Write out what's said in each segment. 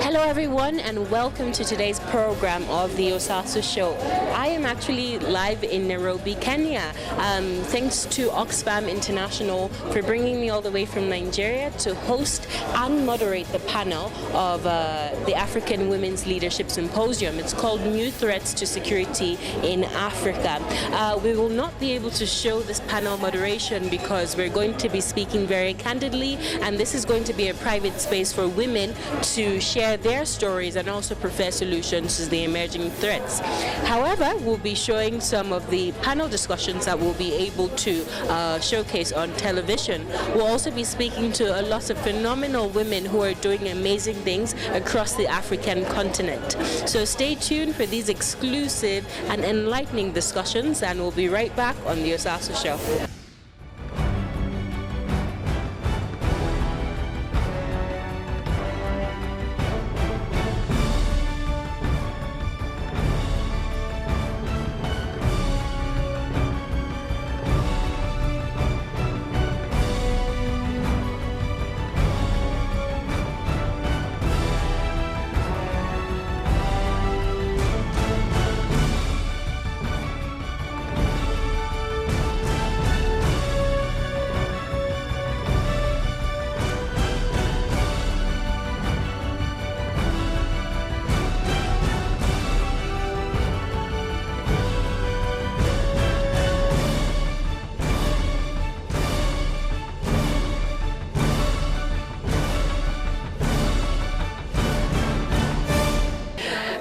Hello everyone and welcome to today's program of the Osasu show. I am actually live in Nairobi, Kenya. Thanks to Oxfam International for bringing me all the way from Nigeria to host and moderate the panel of the African Women's Leadership Symposium. It's called New Threats to Security in Africa. We will not be able to show this panel moderation because we're going to be speaking very candidly, and this is going to be a private space for women to share their stories and also prefer solutions to the emerging threats. However, we'll be showing some of the panel discussions that we'll be able to showcase on television. We'll also be speaking to a lot of phenomenal women who are doing amazing things across the African continent. So stay tuned for these exclusive and enlightening discussions, and we'll be right back on the Osasu show.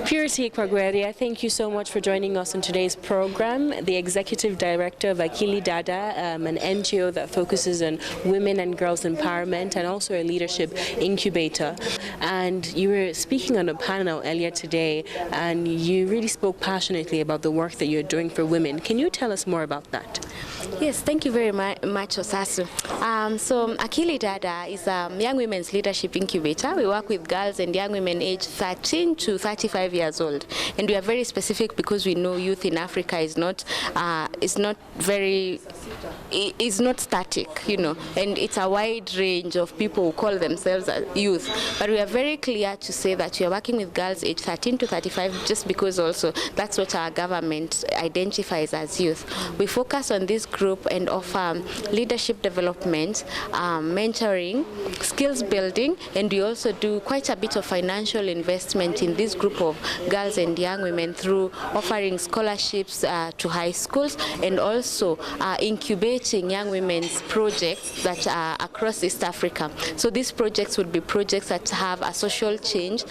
Purity Kwagweria, thank you so much for joining us on today's program. The Executive Director of Akili Dada, an NGO that focuses on women and girls empowerment and also a leadership incubator. And you were speaking on a panel earlier today and you really spoke passionately about the work that you're doing for women. Can you tell us more about that? Yes, thank you very much, Osasu. So Akili Dada is a young women's leadership incubator. We work with girls and young women aged 13 to 35 years old, and we are very specific because we know youth in Africa is not static, and it's a wide range of people who call themselves youth. But we are very clear to say that we are working with girls aged 13 to 35 just because also that's what our government identifies as youth. We focus on this group and offer leadership development, mentoring, skills building, and we also do quite a bit of financial investment in this group of girls and young women through offering scholarships to high schools and also incubating young women's projects that are across East Africa. So these projects would be projects that have a social change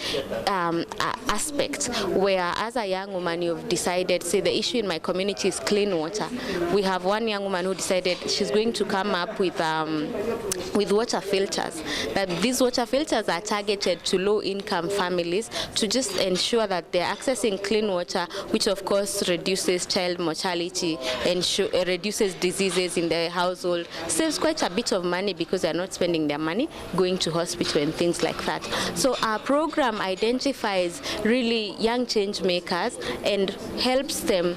aspect, where as a young woman you've decided, say the issue in my community is clean water. We have one young woman who decided she's going to come up with water filters. That these water filters are targeted to low-income families to just ensure that they're accessing clean water, which of course reduces child mortality and reduces diseases in their household, saves quite a bit of money because they're not spending their money going to hospital and things like that. So our program identifies really young change makers and helps them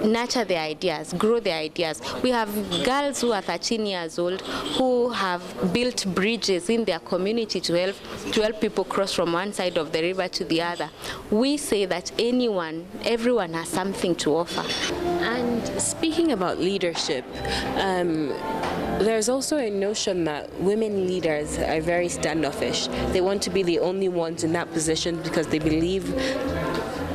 nurture their ideas, grow their ideas. We have girls who are 13 years old who have built bridges in their community to help people cross from one side of the river to the other. We say that everyone has something to offer. And speaking about leadership, there's also a notion that women leaders are very standoffish. They want to be the only ones in that position because they believe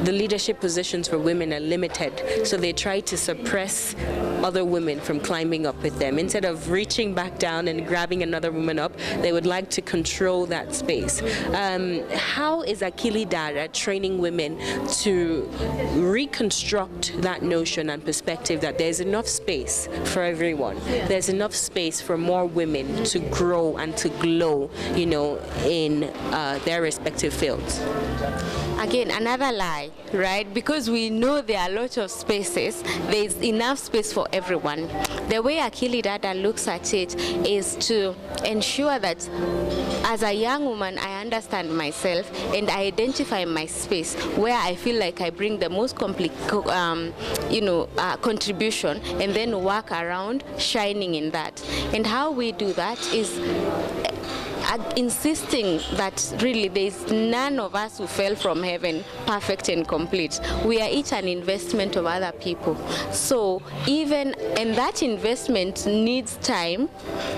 the leadership positions for women are limited, so they try to suppress other women from climbing up with them. Instead of reaching back down and grabbing another woman up, they would like to control that space. How is Akili Dada training women to reconstruct that notion and perspective that there's enough space for everyone? There's enough space for more women to grow and to glow, in their respective fields. Again, another lie, right? Because we know there are a lot of spaces, there's enough space for everyone. The way Akili Dada looks at it is to ensure that as a young woman, I understand myself and I identify my space where I feel like I bring the most contribution, and then work around shining in that. And how we do that is insisting that really there's none of us who fell from heaven perfect and complete. We are each an investment of other people. So and that investment needs time,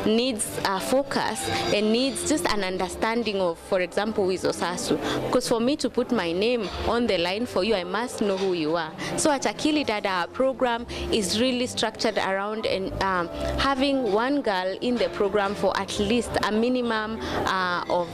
needs focus, and needs just an understanding of, for example, with Osasu. Because for me to put my name on the line for you, I must know who you are. So at Akili Dada, our program is really structured around having one girl in the program for at least a minimum of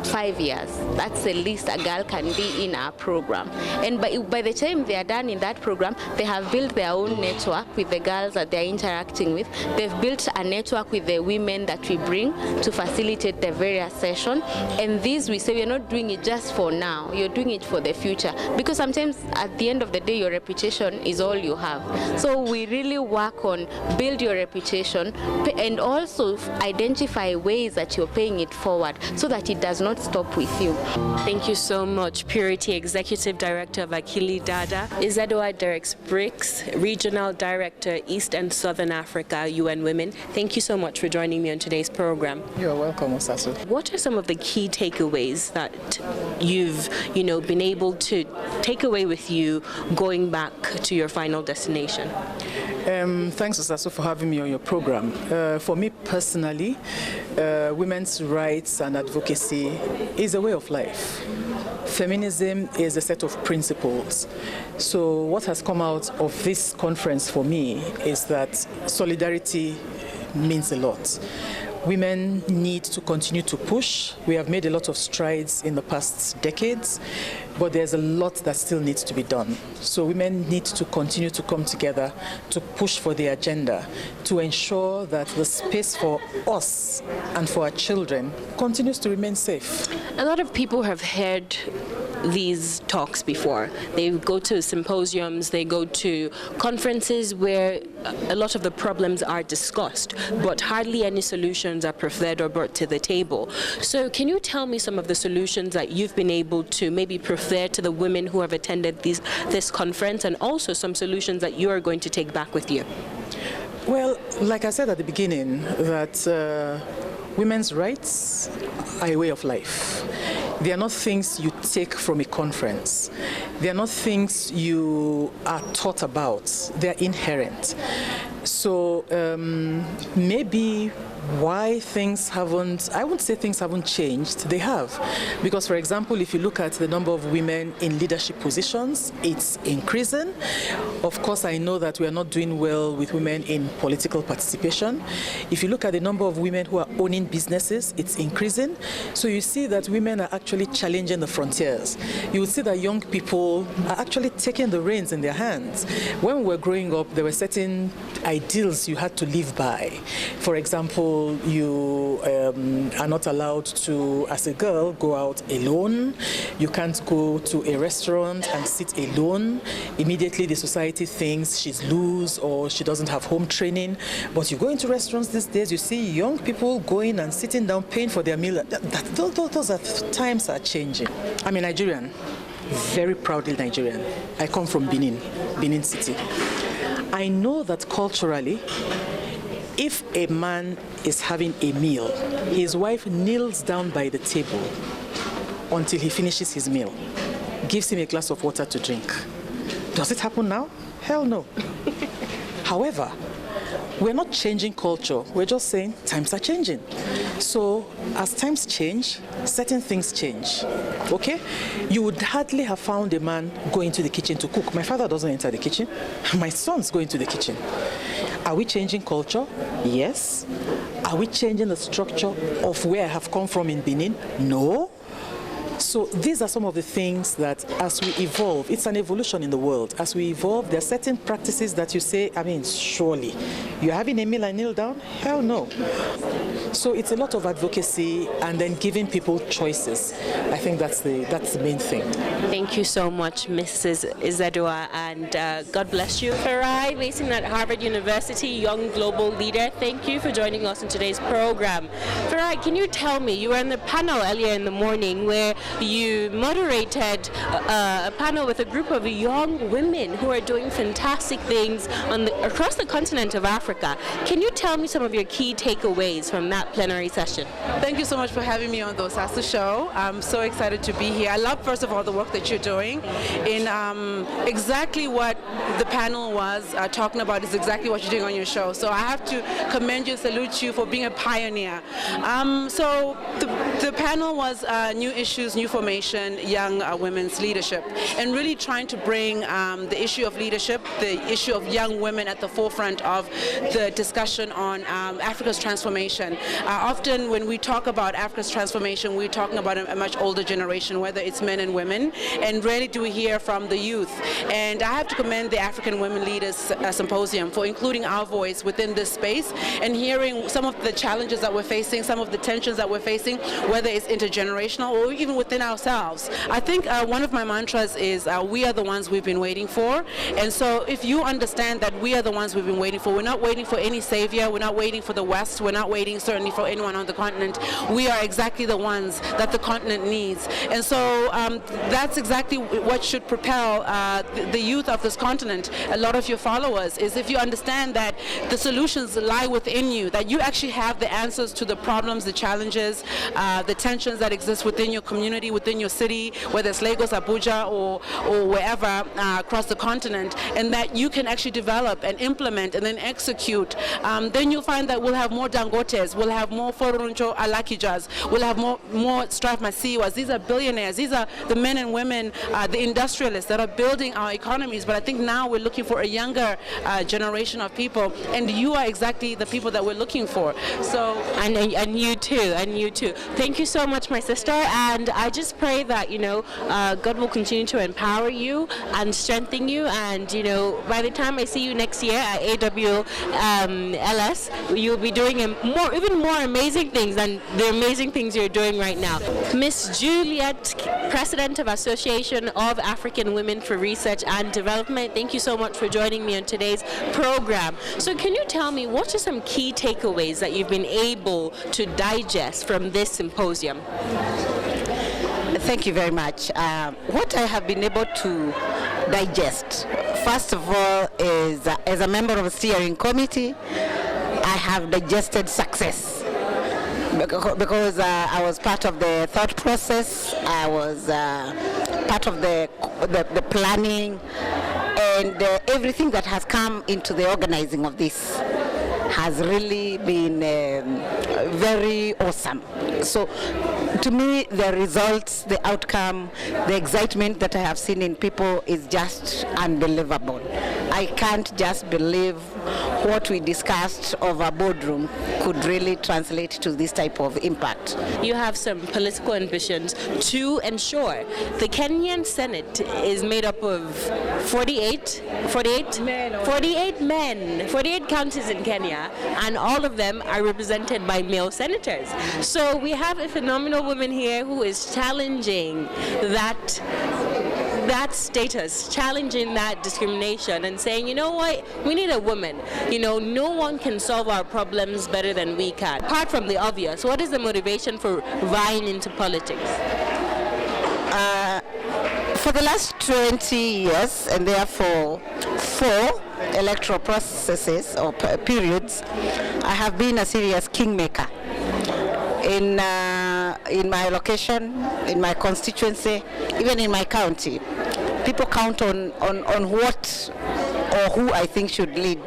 5 years. That's the least a girl can be in our program. And by the time they are done in that program, they have built their own network with the girls that they're interacting with. They've built a network with the women that we bring to facilitate the various sessions. And this, we say, we're not doing it just for now, you're doing it for the future. Because sometimes at the end of the day, your reputation is all you have. So we really work on build your reputation and also identify ways that you're paying it forward so that it does not stop with you. Thank you so much, Purity, Executive Director of Akili Dada. Isadora Derricks Briggs, Regional Director, East and Southern Africa, UN Women. Thank you so much for joining me on today's program. You're welcome, Osasu. What are some of the key takeaways that you've been able to take away with you going back to your final destination? Thanks, Osasu, for having me on your program. For me personally, women's rights and advocacy is a way of life. Feminism is a set of principles. So what has come out of this conference for me is that solidarity means a lot. Women need to continue to push. We have made a lot of strides in the past decades, but there's a lot that still needs to be done. So women need to continue to come together to push for the agenda, to ensure that the space for us and for our children continues to remain safe. A lot of people have heard these talks before. They go to symposiums, they go to conferences where a lot of the problems are discussed, but hardly any solutions are preferred or brought to the table. So can you tell me some of the solutions that you've been able to maybe prefer to the women who have attended this conference, and also some solutions that you are going to take back with you? Well, like I said at the beginning, that women's rights are a way of life. They are not things you take from a conference. They are not things you are taught about. They are inherent. So maybe why things haven't, I wouldn't say things haven't changed, they have. Because, for example, if you look at the number of women in leadership positions, it's increasing. Of course, I know that we are not doing well with women in political participation. If you look at the number of women who are owning businesses, it's increasing. So you see that women are actually challenging the frontiers. You will see that young people are actually taking the reins in their hands. When we were growing up, there were certain ideals you had to live by. For example, you are not allowed to, as a girl, go out alone. You can't go to a restaurant and sit alone. Immediately the society thinks she's loose or she doesn't have home training. But you go into restaurants these days, you see young people going and sitting down, paying for their meal. Times are changing. I'm a Nigerian, very proudly Nigerian. I come from Benin City. I know that culturally, if a man is having a meal, his wife kneels down by the table until he finishes his meal, gives him a glass of water to drink. Does it happen now? Hell no. However, we're not changing culture. We're just saying times are changing. So as times change, certain things change. Okay? You would hardly have found a man going to the kitchen to cook. My father doesn't enter the kitchen. My son's going to the kitchen. Are we changing culture? Yes. Are we changing the structure of where I have come from in Benin? No. So these are some of the things that as we evolve, it's an evolution in the world. As we evolve, there are certain practices that you say, surely, you're having a meal and kneel down? Hell no. So it's a lot of advocacy and then giving people choices. I think that's the main thing. Thank you so much, Mrs. Isadora, and God bless you. Farai, based at Harvard University, young global leader, thank you for joining us in today's program. Farai, can you tell me, you were on the panel earlier in the morning where you moderated a panel with a group of young women who are doing fantastic things across the continent of Africa. Can you tell me some of your key takeaways from that plenary session? Thank you so much for having me on the Osasu show. I'm so excited to be here. I love, first of all, the work that you're doing in exactly what the panel was talking about is exactly what you're doing on your show. So I have to commend you, salute you for being a pioneer. So the panel was new issues, new formation, young women's leadership, and really trying to bring the issue of leadership, the issue of young women at the forefront of the discussion on Africa's transformation. Often when we talk about Africa's transformation, we're talking about a much older generation, whether it's men and women, and rarely do we hear from the youth. And I have to commend the African Women Leaders Symposium for including our voice within this space and hearing some of the challenges that we're facing, some of the tensions that we're facing, whether it's intergenerational or even within ourselves. I think one of my mantras is we are the ones we've been waiting for. And so if you understand that we are the ones we've been waiting for, we're not waiting for any savior, we're not waiting for the West, we're not waiting certainly for anyone on the continent. We are exactly the ones that the continent needs. And so that's exactly what should propel the youth of this continent, a lot of your followers, is if you understand that the solutions lie within you, that you actually have the answers to the problems, the challenges, the tensions that exist within your community, within your city, whether it's Lagos, Abuja, or wherever across the continent, and that you can actually develop and implement and then execute, then you'll find that we'll have more Dangotes, we'll have more Foruncho Alakijas, we'll have more Strive Masiwas. These are billionaires. These are the men and women, the industrialists that are building our economies. But I think now we're looking for a younger generation of people, and you are exactly the people that we're looking for. So and you too. Thank you so much, my sister. And I just pray that God will continue to empower you and strengthen you. And by the time I see you next year at AWLS, you'll be doing even more amazing things than the amazing things you're doing right now. Miss Juliet, President of Association of African Women for Research and Development, thank you so much for joining me on today's program. So can you tell me what are some key takeaways that you've been able to digest from this symposium? Thank you very much. What I have been able to digest, first of all, is as a member of the steering committee, I have digested success. Because I was part of the thought process, I was part of the planning, and everything that has come into the organizing of this has really been very awesome. So to me, the results, the outcome, the excitement that I have seen in people is just unbelievable. I can't just believe what we discussed over boardroom could really translate to this type of impact. You have some political ambitions to ensure the Kenyan Senate is made up of 48 counties in Kenya, and all of them are represented by male senators. So we have a phenomenal woman here who is challenging that status, challenging that discrimination, and saying, you know what, we need a woman. No one can solve our problems better than we can. Apart from the obvious, what is the motivation for vying into politics? For the last 20 years, and therefore 4 electoral processes or periods, I have been a serious kingmaker. In my location, in my constituency, even in my county, people count on what or who I think should lead.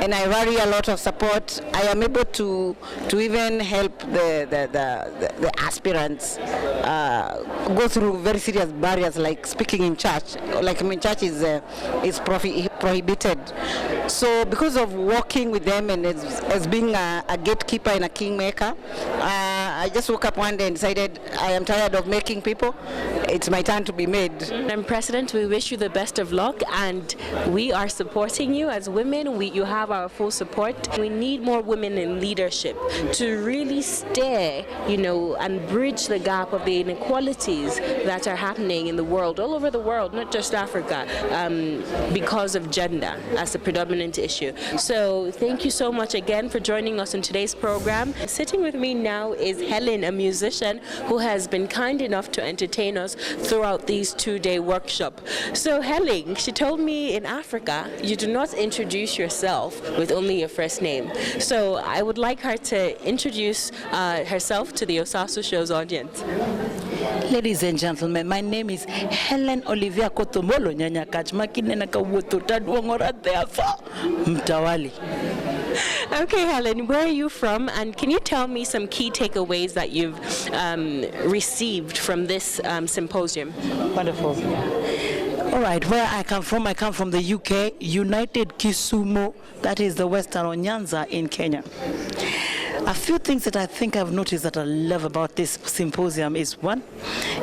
And I rally a lot of support. I am able to even help the aspirants go through very serious barriers, like speaking in church. Church is prohibited. So because of working with them and as being a gatekeeper and a kingmaker, I just woke up one day and decided I am tired of making people. It's my turn to be made. And President, we wish you the best of luck, and we are supporting you as women. You have our full support. We need more women in leadership to really stay, and bridge the gap of the inequalities that are happening in the world, all over the world, not just Africa, because of gender as a predominant issue. So thank you so much again for joining us in today's program. Sitting with me now is Helen, a musician who has been kind enough to entertain us throughout these 2-day workshop. So Helen, she told me in Africa, you do not introduce yourself with only your first name. So I would like her to introduce herself to the Osasu Show's audience. Ladies and gentlemen, my name is Helen Olivia Kotomolo Nyanyakach Makinena Kawuto Tadwongora Theafa Mtawali. Okay, Helen, where are you from? And can you tell me some key takeaways that you've received from this symposium? Wonderful. All right, where I come from the UK, United Kisumu, that is the Western Nyanza in Kenya. A few things that I think I've noticed that I love about this symposium is one,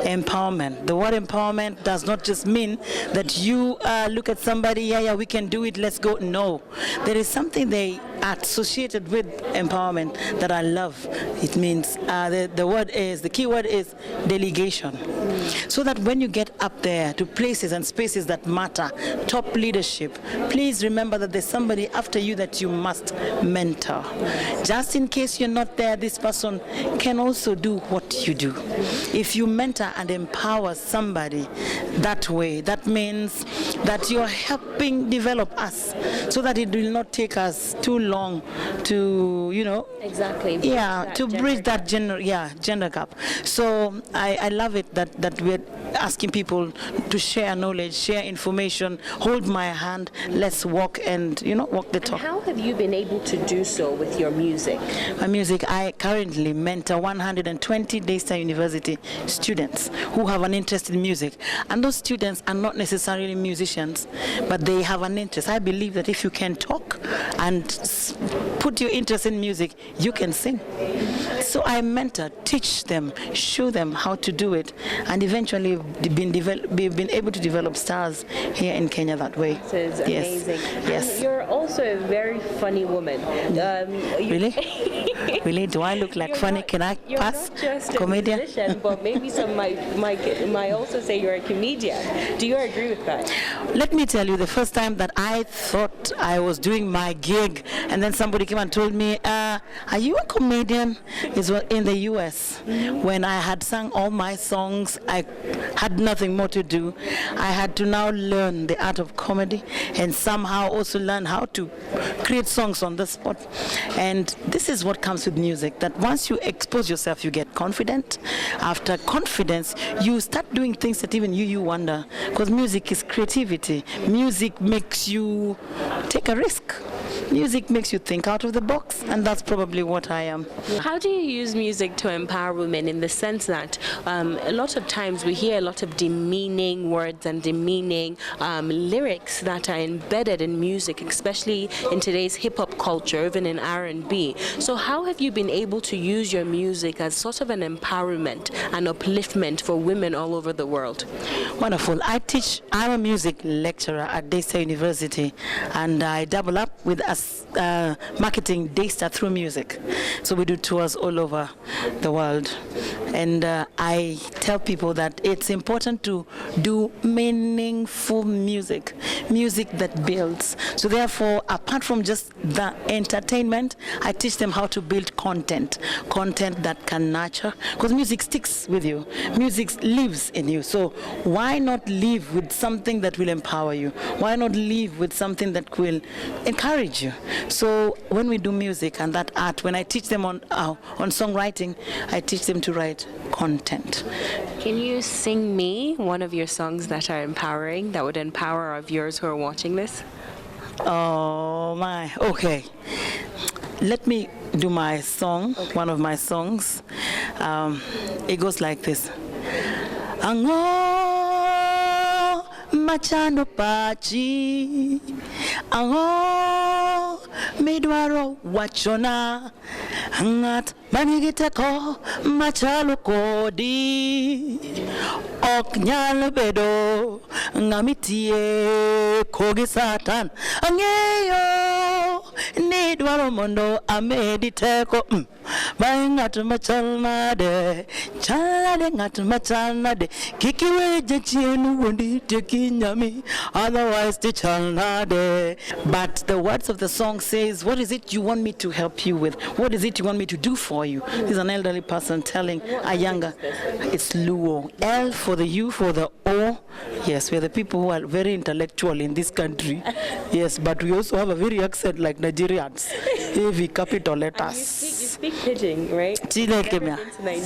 empowerment. The word empowerment does not just mean that you look at somebody, yeah, we can do it, let's go. No, there is something they associated with empowerment that I love. It means the key word is delegation. So that when you get up there to places and spaces that matter, top leadership, please remember that there's somebody after you that you must mentor. Just in case you're not there, this person can also do what you do. If you mentor and empower somebody that way, that means that you're helping develop us so that it will not take us too long to, exactly. Yeah, to bridge that gender gap. So I love it that we're asking people to share knowledge, share information, hold my hand, let's walk and walk the talk. And how have you been able to do so with your music? My music, I currently mentor 120 Daystar University students who have an interest in music. And those students are not necessarily musicians, but they have an interest. I believe that if you can talk and put your interest in music, you can sing. So I mentor, teach them, show them how to do it, and eventually we've been able to develop stars here in Kenya that way. This is amazing. Yes. And you're also a very funny woman. Really? Really? Do I look like funny? Can I pass? You're not just comedian? a musician, but maybe some might also say you're a comedian. Do you agree with that? Let me tell you, the first time that I thought I was doing my gig, and then somebody came and told me, are you a comedian? Is in the US. When I had sung all my songs, I had nothing more to do. I had to now learn the art of comedy and somehow also learn how to create songs on the spot. And this is what comes with music, that once you expose yourself, you get confident. After confidence, you start doing things that even you wonder, because music is creativity. Music makes you take a risk. Music makes you think out of the box, and that's probably what I am. How do you use music to empower women, in the sense that a lot of times we hear a lot of demeaning words and demeaning lyrics that are embedded in music, especially in today's hip-hop culture, even in R&B. So how have you been able to use your music as sort of an empowerment and upliftment for women all over the world? Wonderful. I'm a music lecturer at Daystar University, and I double up with marketing Daystar through music. So we do tours all over the world. And I tell people that it's important to do meaningful music that builds. So therefore, apart from just the entertainment, I teach them how to build content that can nurture, because music sticks with you. Music lives in you. So why not live with something that will empower you? Why not live with something that will encourage you? So when we do music and that art, when I teach them on songwriting, I teach them to write content. Can you sing me one of your songs that are empowering, that would empower our viewers who are watching this? Oh my, okay. Let me do my song, one of my songs. It goes like this. Ango machano pachi, ango midwaro wachona, ngat manigiteko machalo kodi, ok nyal bedo ngamitie kogi satan, angeyo nidwaro mondo amedi teko Bai ngat machalna de, chala de ngat machalna de. Kikiwe jechinu wundi tekinyami, otherwise te chalna de. But the words of the song says, what is it you want me to help you with? What is it you want me to do for you? This is an elderly person telling a younger. It's Luo. L for the U for the O. Yes, we are the people who are very intellectual in this country. Yes, but we also have a very accent like Nigerians. Heavy capital letters. You speak Pidgin, right?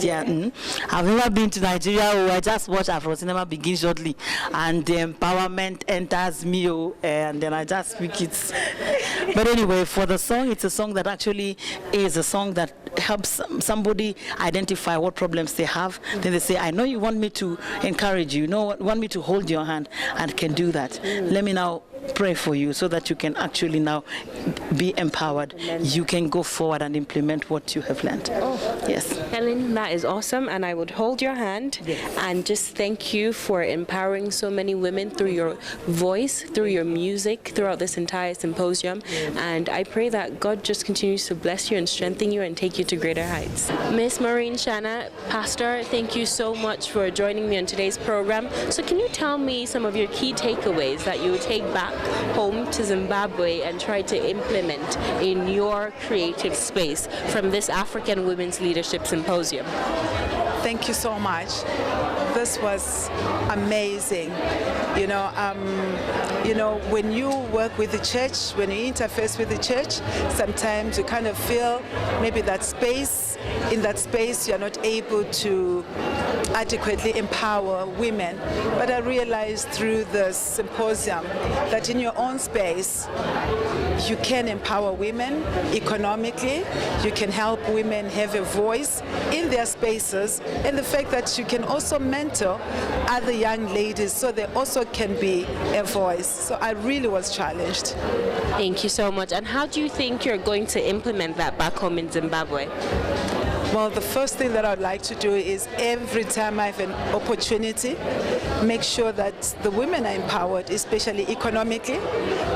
Yeah. I've never been to Nigeria. I just watch Afro Cinema begin shortly, and the empowerment enters me, and then I just speak it. But anyway, for the song, it's a song that actually is a song that helps somebody identify what problems they have. Then they say, I know you want me to encourage you, want me to hold your hand, and can do that. Let me now pray for you so that you can actually now be empowered. You can go forward and implement what you have learned. Yes. Helen, that is awesome, and I would hold your hand and just thank you for empowering so many women through your voice, through your music, throughout this entire symposium. And I pray that God just continues to bless you and strengthen you and take you to greater heights. Miss Maureen Shanna, Pastor, thank you so much for joining me on today's program. So can you tell me some of your key takeaways that you take back home to Zimbabwe and try to implement in your creative space from this African Women's Leadership Symposium? Thank you so much. This was amazing. When you work with the church, when you interface with the church, sometimes you kind of feel maybe in that space you're not able to adequately empower women. But I realized through the symposium that in your own space, you can empower women economically, you can help women have a voice in their spaces, and the fact that you can also mentor other young ladies so they also can be a voice. So I really was challenged. Thank you so much. And how do you think you're going to implement that back home in Zimbabwe? Well, the first thing that I'd like to do is every time I have an opportunity, make sure that the women are empowered, especially economically.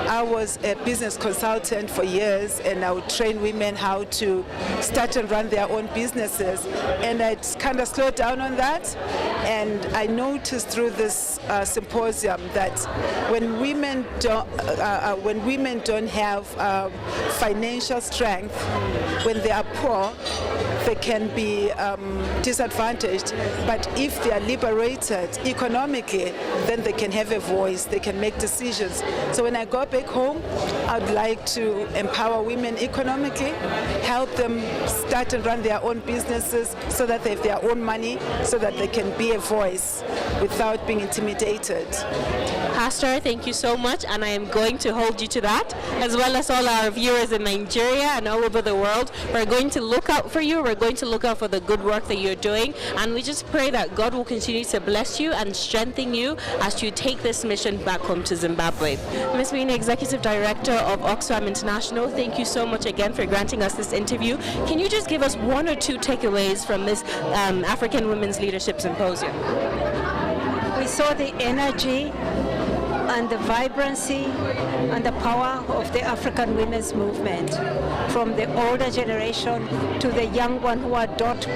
I was a business consultant for years, and I would train women how to start and run their own businesses. And I kind of slowed down on that. And I noticed through this symposium that when women don't have financial strength, when they are poor, they can be disadvantaged, but if they are liberated economically, then they can have a voice, they can make decisions. So when I go back home, I'd like to empower women economically, help them start and run their own businesses so that they have their own money, so that they can be a voice without being intimidated. Pastor, thank you so much, and I am going to hold you to that, as well as all our viewers in Nigeria and all over the world. We're going to look out for you. We're going to look out for the good work that you're doing, and we just pray that God will continue to bless you and strengthen you as you take this mission back home to Zimbabwe. Ms. Bean, Executive Director of Oxfam International, thank you so much again for granting us this interview. Can you just give us one or two takeaways from this African Women's Leadership Symposium? We saw the energy and the vibrancy and the power of the African women's movement, from the older generation to the young one who are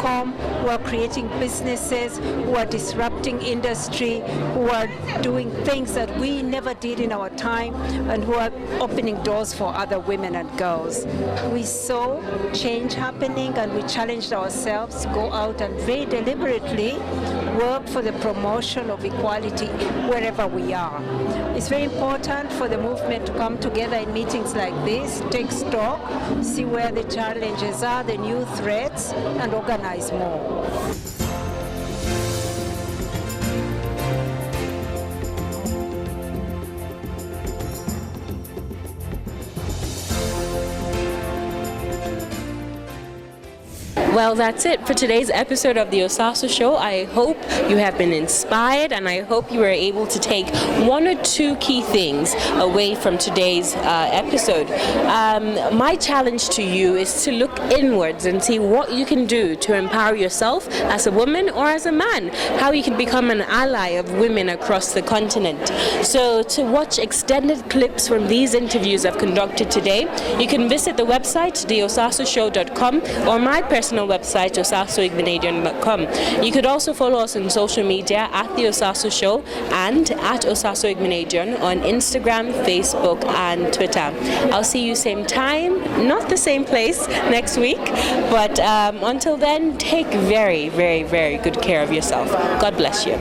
.com, who are creating businesses, who are disrupting industry, who are doing things that we never did in our time, and who are opening doors for other women and girls. We saw change happening, and we challenged ourselves to go out and very deliberately work for the promotion of equality wherever we are. It's very important for the movement to come together in meetings like this, take stock, see where the challenges are, the new threats, and organize more. Well, that's it for today's episode of the Osasu Show. I hope you have been inspired, and I hope you were able to take one or two key things away from today's episode. My challenge to you is to look inwards and see what you can do to empower yourself as a woman or as a man, how you can become an ally of women across the continent. So to watch extended clips from these interviews I've conducted today, you can visit the website, theosasushow.com, or my personal website, osasuigbenadian.com. You could also follow us on social media at The Osasu Show and at Osasu Igbenadian on Instagram, Facebook, and Twitter. I'll see you same time, not the same place, next week, but until then, take very, very, very good care of yourself. God bless you.